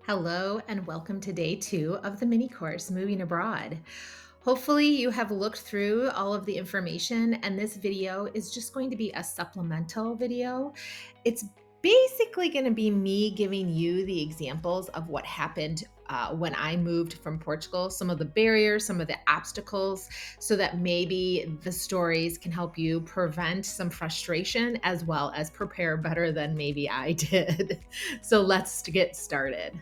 Hello, and welcome to day 2 of the mini course, Moving Abroad. Hopefully, you have looked through all of the information, and this video is just going to be a supplemental video. It's basically going to be me giving you the examples of what happened when I moved from Portugal, some of the barriers, some of the obstacles, so that maybe the stories can help you prevent some frustration as well as prepare better than maybe I did. So let's get started.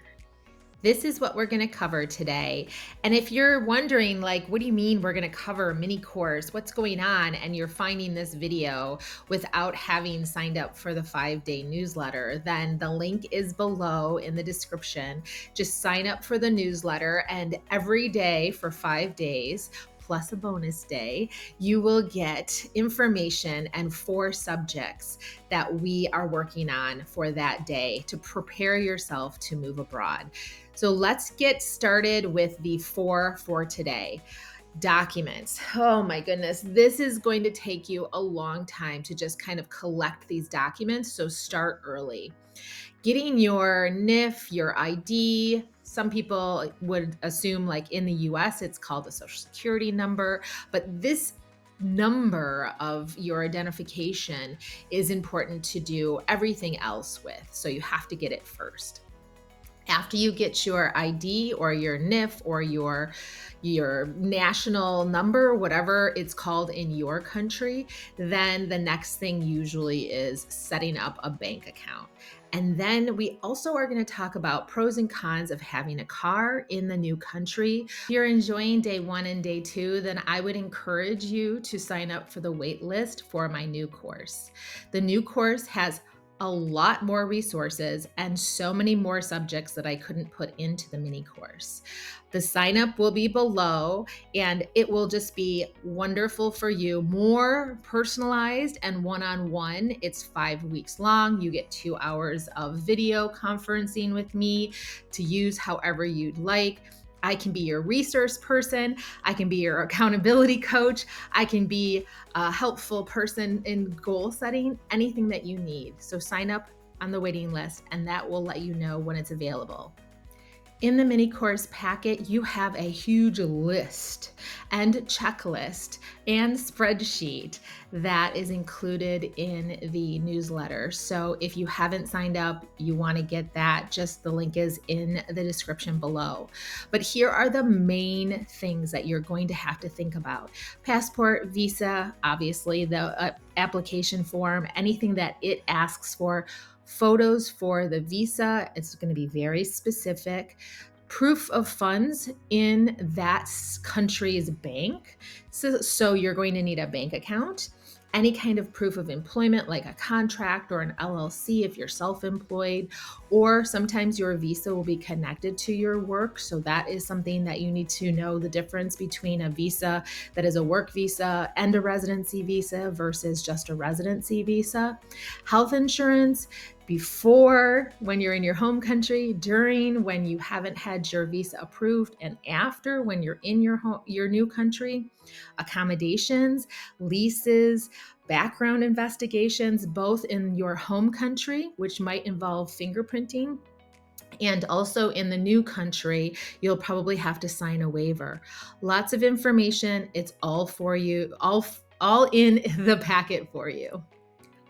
This is what we're going to cover today. And if you're wondering, like, what do you mean we're going to cover a mini course? What's going on? And you're finding this video without having signed up for the 5-day newsletter, then the link is below in the description. Just sign up for the newsletter, and every day for 5 days, plus a bonus day, you will get information and 4 subjects that we are working on for that day to prepare yourself to move abroad. So let's get started with the 4 for today. Documents. Oh my goodness. This is going to take you a long time to just kind of collect these documents. So start early. Getting your NIF, your ID. Some people would assume, like in the US, it's called a social security number, but this number of your identification is important to do everything else with. So you have to get it first. After you get your ID or your NIF or your national number, whatever it's called in your country, then the next thing usually is setting up a bank account. And then we also are going to talk about pros and cons of having a car in the new country. If you're enjoying day 1 and day 2, then I would encourage you to sign up for the wait list for my new course. The new course has a lot more resources and so many more subjects that I couldn't put into the mini course. The sign up will be below, and it will just be wonderful for you, more personalized and one-on-one. It's 5 weeks long. You get 2 hours of video conferencing with me to use however you'd like. I can be your resource person. I can be your accountability coach. I can be a helpful person in goal setting, anything that you need. So sign up on the waiting list, and that will let you know when it's available. In the mini course packet, you have a huge list and checklist and spreadsheet that is included in the newsletter. So if you haven't signed up, you want to get that, just the link is in the description below. But here are the main things that you're going to have to think about. Passport, visa, obviously the application form, anything that it asks for. Photos for the visa, it's going to be very specific. Proof of funds in that country's bank. So you're going to need a bank account. Any kind of proof of employment, like a contract or an LLC if you're self-employed, or sometimes your visa will be connected to your work. So that is something that you need to know, the difference between a visa that is a work visa and a residency visa versus just a residency visa. Health insurance before when you're in your home country, during when you haven't had your visa approved, and after when you're in your new country. Accommodations, leases, background investigations, both in your home country, which might involve fingerprinting, and also in the new country, you'll probably have to sign a waiver. Lots of information. It's all for you, all in the packet for you.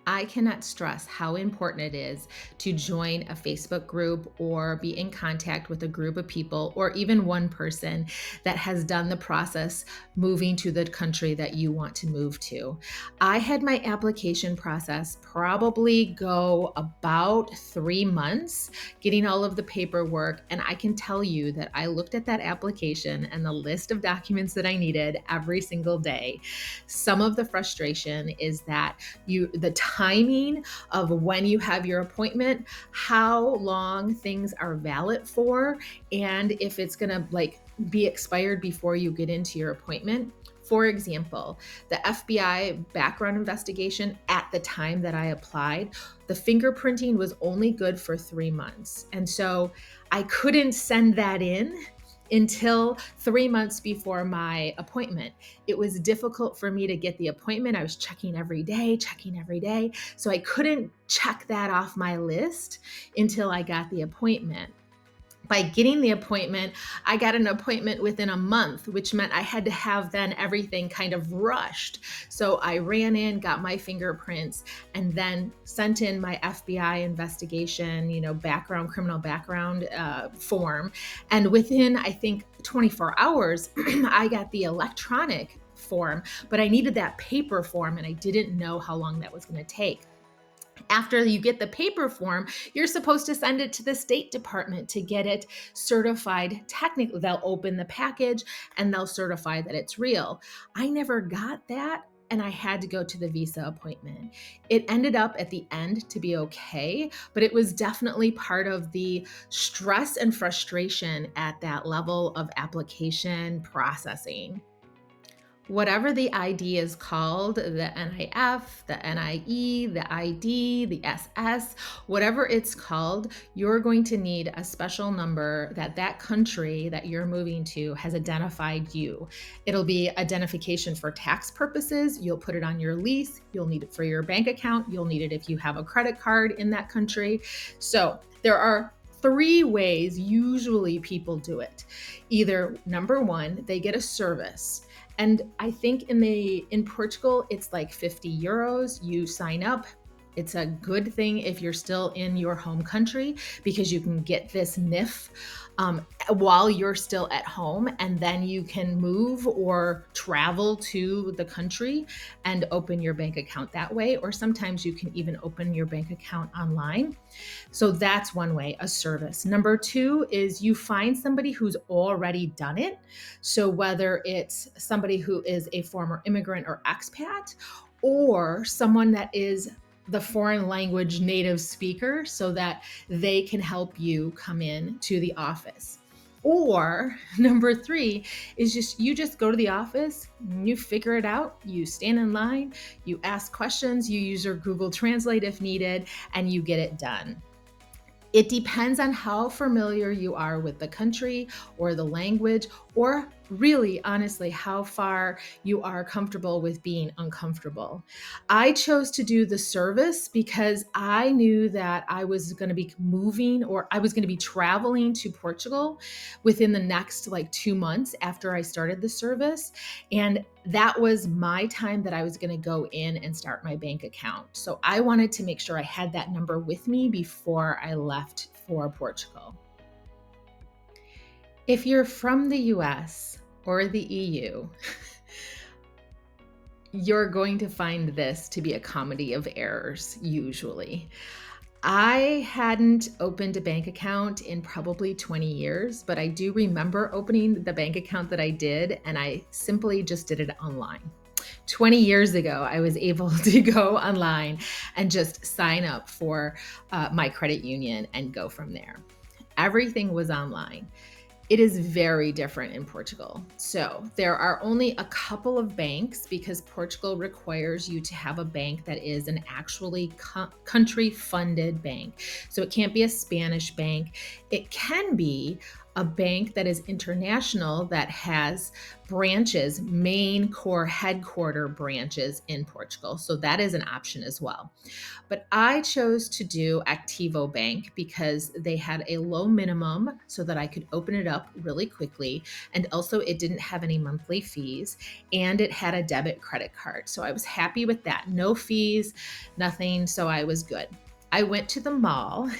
I cannot stress how important it is to join a Facebook group or be in contact with a group of people or even one person that has done the process moving to the country that you want to move to. I had my application process probably go about 3 months, getting all of the paperwork, and I can tell you that I looked at that application and the list of documents that I needed every single day. Some of the frustration is that the timing of when you have your appointment, how long things are valid for, and if it's going to be expired before you get into your appointment. For example, the FBI background investigation at the time that I applied, the fingerprinting was only good for 3 months. And so I couldn't send that in until 3 months before my appointment. It was difficult for me to get the appointment. I was checking every day. So I couldn't check that off my list until I got the appointment. By getting the appointment, I got an appointment within a month, which meant I had to have then everything kind of rushed. So I ran in, got my fingerprints, and then sent in my FBI investigation, criminal background form. And within, I think, 24 hours, I got the electronic form, but I needed that paper form, and I didn't know how long that was going to take. After you get the paper form, you're supposed to send it to the State Department to get it certified. Technically, they'll open the package and they'll certify that it's real. I never got that, and I had to go to the visa appointment. It ended up at the end to be okay, but it was definitely part of the stress and frustration at that level of application processing. Whatever the ID is called, the NIF, the NIE, the ID, the SS, whatever it's called, you're going to need a special number that country that you're moving to has identified you. It'll be identification for tax purposes. You'll put it on your lease. You'll need it for your bank account. You'll need it if you have a credit card in that country. So there are 3 ways usually people do it. Either number 1, they get a service. And I think in Portugal, it's like 50 euros. You sign up. It's a good thing if you're still in your home country, because you can get this NIF while you're still at home, and then you can move or travel to the country and open your bank account that way. Or sometimes you can even open your bank account online. So that's one way, a service. Number 2 is you find somebody who's already done it. So whether it's somebody who is a former immigrant or expat, or someone that is the foreign language native speaker, so that they can help you come in to the office. Or number 3 is you just go to the office, you figure it out, you stand in line, you ask questions, you use your Google Translate if needed, and you get it done. It depends on how familiar you are with the country or the language, or really, honestly, how far you are comfortable with being uncomfortable. I chose to do the service because I knew that I was going to be moving, or I was going to be traveling to Portugal within the next like 2 months after I started the service. And that was my time that I was going to go in and start my bank account. So I wanted to make sure I had that number with me before I left for Portugal. If you're from the US or the EU, you're going to find this to be a comedy of errors, usually. I hadn't opened a bank account in probably 20 years, but I do remember opening the bank account that I did, and I simply just did it online. 20 years ago, I was able to go online and just sign up for my credit union and go from there. Everything was online. It is very different in Portugal. So there are only a couple of banks, because Portugal requires you to have a bank that is an actually country funded bank. So it can't be a Spanish bank. It can be a bank that is international, that has branches, main core headquarter branches in Portugal. So that is an option as well. But I chose to do Activo Bank because they had a low minimum so that I could open it up really quickly. And also, it didn't have any monthly fees, and it had a debit credit card. So I was happy with that. No fees, nothing. So I was good. I went to the mall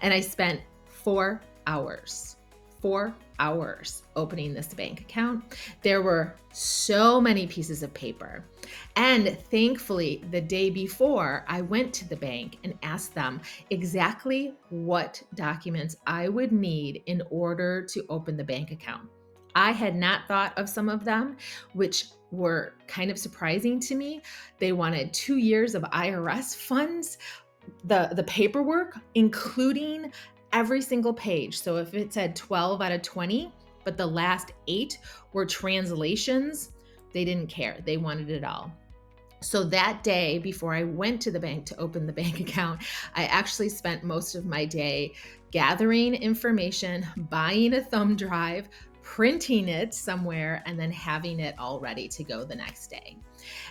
and I spent 4 hours. 4 hours opening this bank account. There were so many pieces of paper. And thankfully, the day before, I went to the bank and asked them exactly what documents I would need in order to open the bank account. I had not thought of some of them, which were kind of surprising to me. They wanted 2 years of IRS funds, the paperwork, including every single page. So if it said 12 out of 20, but the last 8 were translations, they didn't care. They wanted it all. So that day before I went to the bank to open the bank account, I actually spent most of my day gathering information, buying a thumb drive, printing it somewhere, and then having it all ready to go the next day.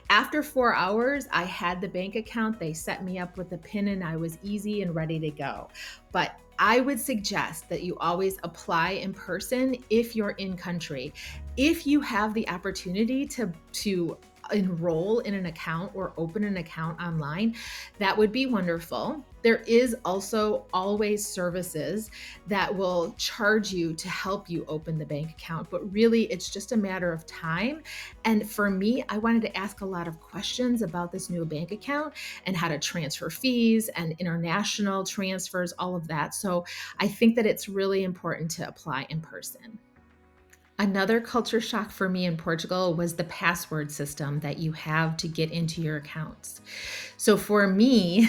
After 4 hours, I had the bank account. They set me up with the PIN and I was easy and ready to go. But I would suggest that you always apply in person if you're in country. If you have the opportunity to enroll in an account or open an account online, that would be wonderful. There is also always services that will charge you to help you open the bank account, but really it's just a matter of time. And for me, I wanted to ask a lot of questions about this new bank account and how to transfer fees and international transfers, all of that. So I think that it's really important to apply in person. Another culture shock for me in Portugal was the password system that you have to get into your accounts. So for me,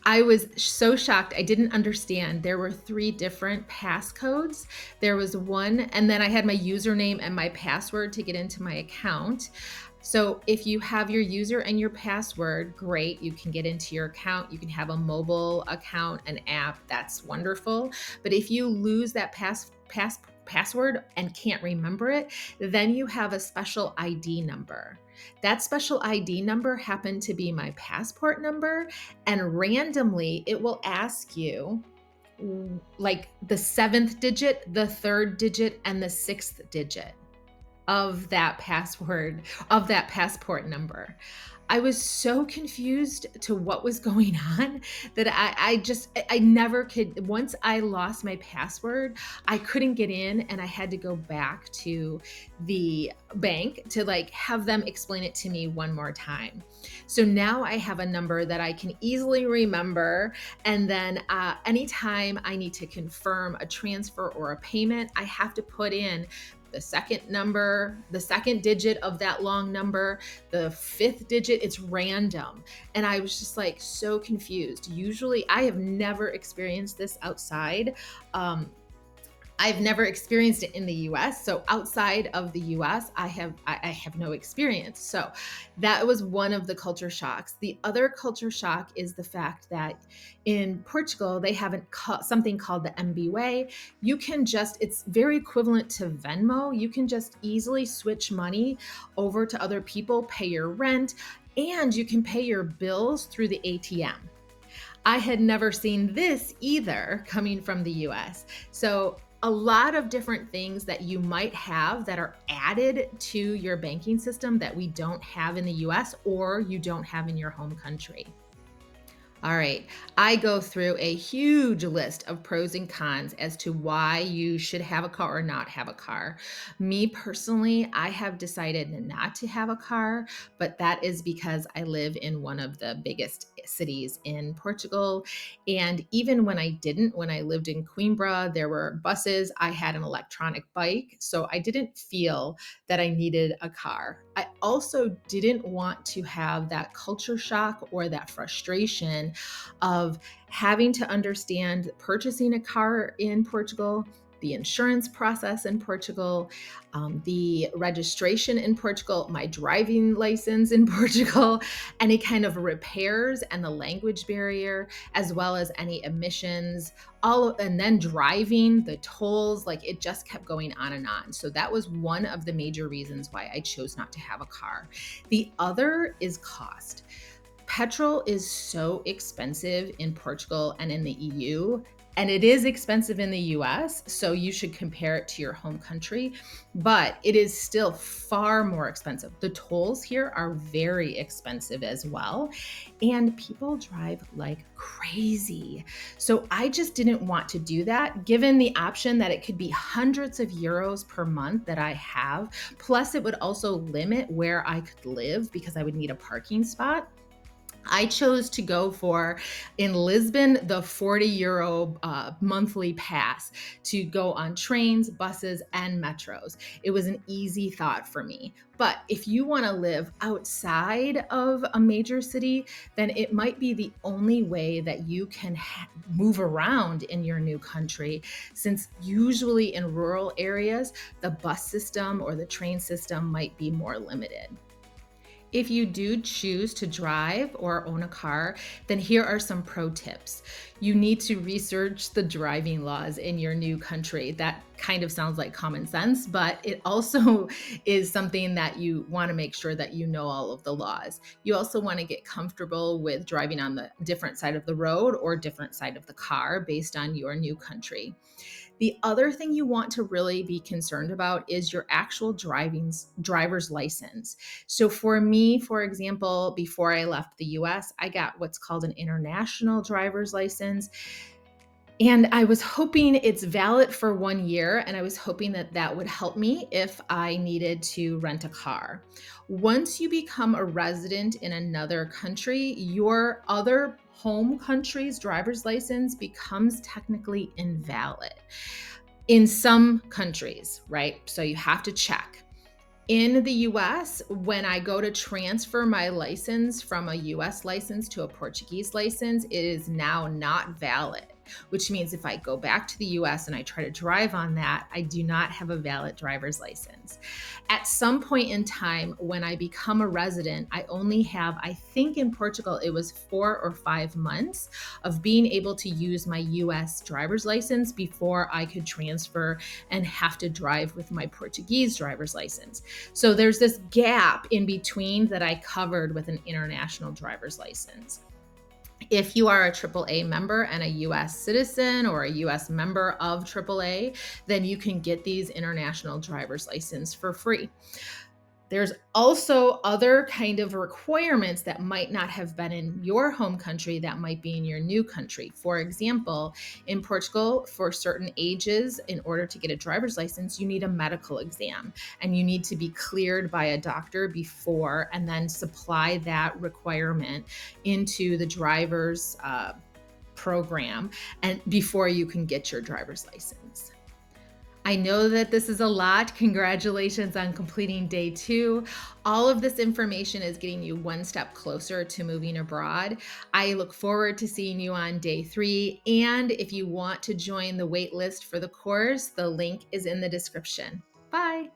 I was so shocked. I didn't understand. There were three different passcodes. There was one, and then I had my username and my password to get into my account. So if you have your user and your password, great, you can get into your account. You can have a mobile account, an app, that's wonderful. But if you lose that password and can't remember it, then you have a special ID number. That special ID number happened to be my passport number, and randomly it will ask you like the seventh digit, the third digit, and the sixth digit of that password, of that passport number. I was so confused to what was going on that I never could. Once I lost my password, I couldn't get in, and I had to go back to the bank to like have them explain it to me one more time. So now I have a number that I can easily remember. And then anytime I need to confirm a transfer or a payment, I have to put in the second number, the second digit of that long number, the fifth digit, it's random. And I was just like so confused. Usually, I have never experienced this outside. I've never experienced it in the US. So outside of the US, I have no experience. So that was one of the culture shocks. The other culture shock is the fact that in Portugal, they have something called the MBWay. You can just, it's very equivalent to Venmo. You can just easily switch money over to other people, pay your rent, and you can pay your bills through the ATM. I had never seen this either coming from the US. So a lot of different things that you might have that are added to your banking system that we don't have in the US or you don't have in your home country. All right, I go through a huge list of pros and cons as to why you should have a car or not have a car. Me personally, I have decided not to have a car, but that is because I live in one of the biggest cities in Portugal. And even when when I lived in Coimbra, there were buses. I had an electronic bike, so I didn't feel that I needed a car. I also didn't want to have that culture shock or that frustration of having to understand purchasing a car in Portugal, the insurance process in Portugal, the registration in Portugal, my driving license in Portugal, any kind of repairs and the language barrier, as well as any emissions, and then driving, the tolls, like it just kept going on and on. So that was one of the major reasons why I chose not to have a car. The other is cost. Petrol is so expensive in Portugal and in the EU, and it is expensive in the US, so you should compare it to your home country, but it is still far more expensive. The tolls here are very expensive as well, and people drive like crazy. So I just didn't want to do that, given the option that it could be hundreds of euros per month that I have, plus it would also limit where I could live because I would need a parking spot. I chose to go for, in Lisbon, the 40 euro monthly pass to go on trains, buses, and metros. It was an easy thought for me. But if you want to live outside of a major city, then it might be the only way that you can move around in your new country, since usually in rural areas, the bus system or the train system might be more limited. If you do choose to drive or own a car, then here are some pro tips. You need to research the driving laws in your new country. That kind of sounds like common sense, but it also is something that you want to make sure that you know all of the laws. You also want to get comfortable with driving on the different side of the road or different side of the car based on your new country. The other thing you want to really be concerned about is your actual driver's license. So for me, for example, before I left the US, I got what's called an international driver's license. And I was hoping it's valid for 1 year, and I was hoping that that would help me if I needed to rent a car. Once you become a resident in another country, your other home country's driver's license becomes technically invalid in some countries, right? So you have to check. In the US, when I go to transfer my license from a US license to a Portuguese license, it is now not valid, which means if I go back to the US and I try to drive on that, I do not have a valid driver's license. At some point in time, when I become a resident, I only have, I think in Portugal, it was 4 or 5 months of being able to use my US driver's license before I could transfer and have to drive with my Portuguese driver's license. So there's this gap in between that I covered with an international driver's license. If you are a AAA member and a US citizen or a US member of AAA, then you can get these international driver's license for free. There's also other kind of requirements that might not have been in your home country that might be in your new country. For example, in Portugal, for certain ages, in order to get a driver's license, you need a medical exam and you need to be cleared by a doctor before and then supply that requirement into the driver's program and before you can get your driver's license. I know that this is a lot. Congratulations on completing day 2. All of this information is getting you one step closer to moving abroad. I look forward to seeing you on day 3. And if you want to join the wait list for the course, the link is in the description. Bye.